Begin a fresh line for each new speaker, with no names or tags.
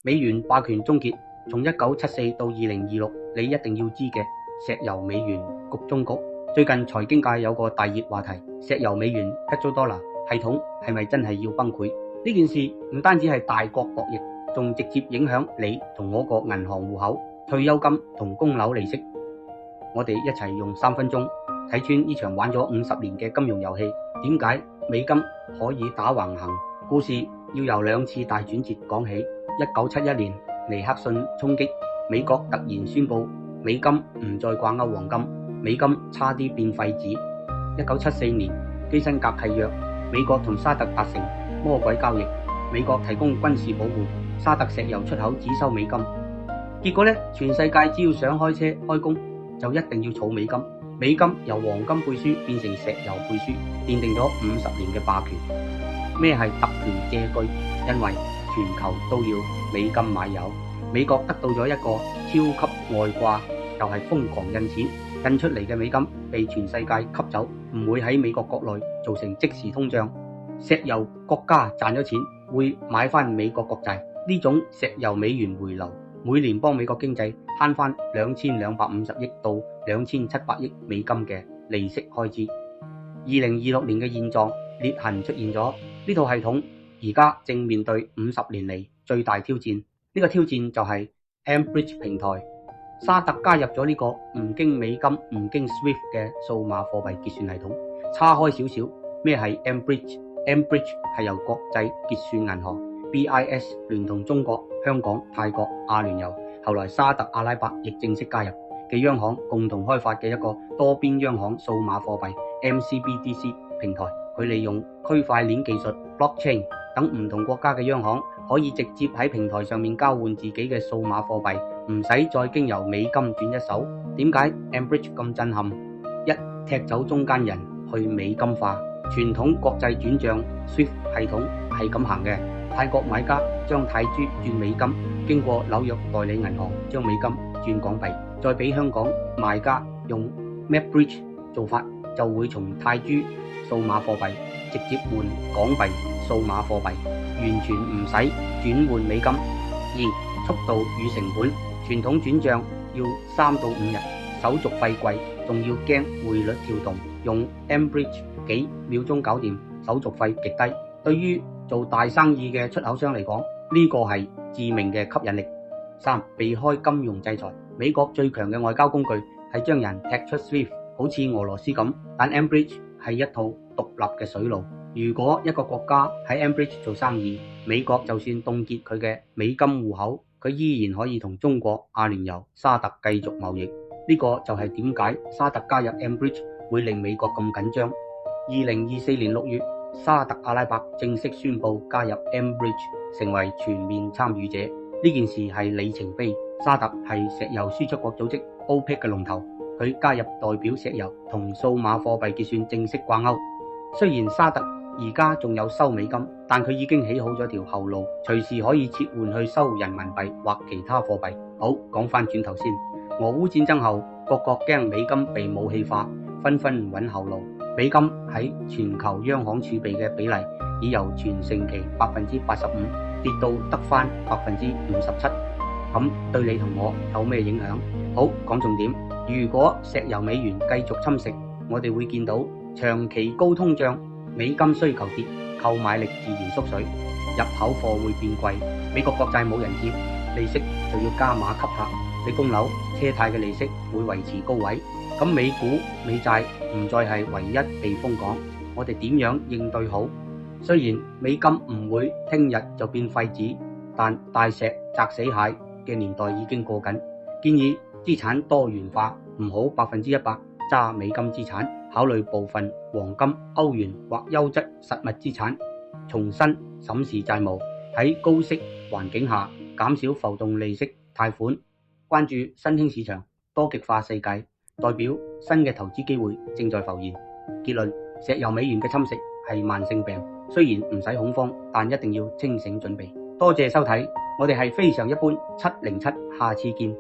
美元霸權終結，從1974到2026，你一定要知嘅石油美元局中局。最近財經界有個大熱話題，石油美元 petrodollar 系統係咪真係要崩潰？呢件事唔單止係大國博弈，仲直接影響你同我個銀行戶口、退休金同供樓利息。我哋一齊用3分鐘睇穿呢場玩咗50年嘅金融遊戲，點解美金可以打橫行？故事要由2次大轉折講起。1971年尼克遜衝擊，美國突然宣布美金唔再掛鈎黃金，美金差啲變廢紙。1974年基辛格契約，美國同沙特達成魔鬼交易，美國提供軍事保護，沙特石油出口只收美金。結果呢，全世界只要想開車開工就一定要儲美金，美金由黃金背書變成石油背書，奠定咗50年嘅霸權。咩係特權借據？因為全球都要美金買油，美國得到咗一個超級外掛，就係瘋狂印錢，印出嚟嘅美金被全世界吸走，唔會喺美國國內造成即時通脹。石油國家賺咗錢會買翻美國國債，呢種石油美元回流，每年幫美國經濟慳翻2250億到2700億美金嘅利息開支。2026年嘅現狀裂痕出現咗，呢套系統而家正面對50年嚟最大挑戰。呢個挑戰就係 mBridge 平台。沙特加入咗呢個唔經美金、唔經 SWIFT 嘅數碼貨幣結算系統。叉開少少，咩係 mBridge？mBridge 係由國際結算銀行 BIS 聯同中國、香港、泰國、阿聯酋，後來沙特阿拉伯亦正式加入嘅央行共同開發嘅一個多邊央行數碼貨幣 MCBDC 平台。佢利用區塊鏈技術 blockchain 等唔同國家嘅央行可以直接喺平台上面交換自己嘅數碼貨幣，唔使再經由美金轉一手。點解 mBridge 咁震撼？一、踢走中間人，去美金化。傳統國際轉賬 SWIFT 系統係咁行嘅，泰國買家將泰銖轉美金，經過紐約代理銀行將美金轉港幣，再俾香港賣家用 mBridge 做法，就會從泰銖數碼貨幣直接換港幣數碼貨幣，完全唔使轉換美金。2、速度與成本，傳統轉賬要3到5日，手續費貴，仲要驚匯率跳動，用 mBridge 幾秒鐘搞掂，手續費極低。對於做大生意嘅出口商嚟講，呢個係致命嘅吸引力。3、避開金融制裁，美國最強嘅外交工具係將人踢出 SWIFT， 好似俄羅斯咁，但 mBridge 係一套獨立嘅水路。如果一個國家喺 mBridge 做生意，美國就算凍結佢嘅美金戶口，佢依然可以同中國、阿聯酋、沙特繼續貿易。呢個就係點解沙特加入 mBridge 會令美國咁緊張。2024年6月，沙特阿拉伯正式宣布加入 mBridge， 成為全面參與者。呢件事係里程碑。沙特係石油輸出國組織 OPEC 嘅龍頭，佢加入代表石油同數碼貨幣結算正式掛鈎。雖然沙特而家仲有收美金，但佢已經起好咗條後路，隨時可以切換去收人民幣或其他貨幣。好，講翻轉頭先，俄烏戰爭後，各國驚美金被武器化，紛紛揾後路。美金喺全球央行儲備嘅比例已由全盛期85%跌到得返57%。咁對你同我有咩影響？好，講重點。如果石油美元繼續侵蝕，我哋會見到長期高通脹，美金需求跌，購買力自然縮水，入口貨會變貴，美國國債冇人接，利息就要加碼吸客，你供樓車貸嘅利息會維持高位，咁美股美債唔再係唯一避風港。我哋點樣應對好？雖然美金唔會聽日就變廢紙，但大石砸死蟹嘅年代已經過緊，建議資產多元化，唔好100%揸美金資產，考慮部分黃金、歐元或優質實物資產，重新審視債務，喺高息環境下減少浮動利息貸款，關注新興市場，多極化世界，代表新嘅投資機會正在浮現。結論：石油美元嘅侵蝕係慢性病，雖然唔使恐慌，但一定要清醒準備。多謝收睇，我哋係非常一般707，下次見。